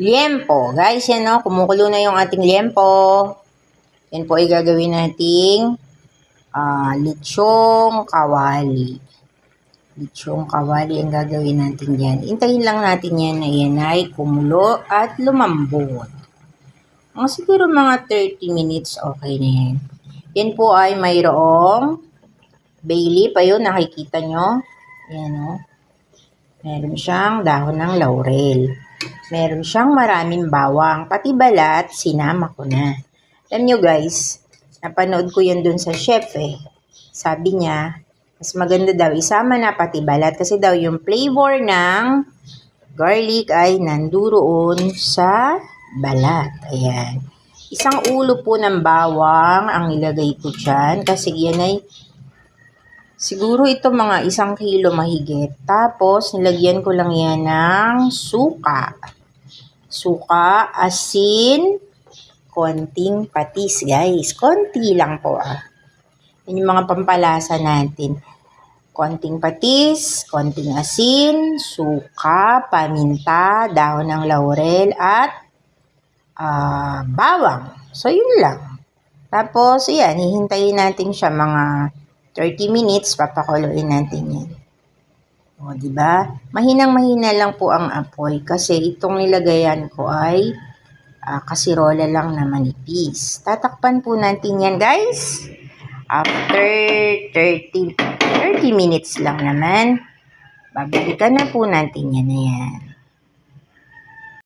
liempo. Guys, yan no, kumukulo na yung ating liempo. Yan po ay gagawin nating lechong kawali. Lechong kawali ang gagawin natin yan. Hintayin lang natin yan na yan ay kumulo at lumambot. Siguro mga 30 minutes okay na yan. Yan po ay mayroong bay leaf. Ayun, nakikita nyo. Yan o. Meron siyang dahon ng laurel. Meron siyang maraming bawang. Pati balat, sinama ko na. Alam nyo guys, napanood ko yun dun sa chef eh. Sabi niya, mas maganda daw isama na pati balat kasi daw yung flavor ng garlic ay nanduroon sa balat. Ayan. Isang ulo po ng bawang ang ilagay ko dyan kasi yan ay siguro ito mga 1 kilo mahigit. Tapos, nilagyan ko lang yan ng suka. Suka, asin, konting patis, guys. Konti lang po, Yan yung mga pampalasa natin. Konting patis, konting asin, suka, paminta, dahon ng laurel, at bawang. So, yun lang. Tapos, yan, hihintayin natin siya mga 30 minutes, papakuluin natin yan. O, diba? Mahinang-mahina lang po ang apoy kasi itong nilagayan ko ay kasirola lang na manipis. Tatakpan po natin yan, guys. After 30 minutes lang naman, babalikan na po natin yan na yan.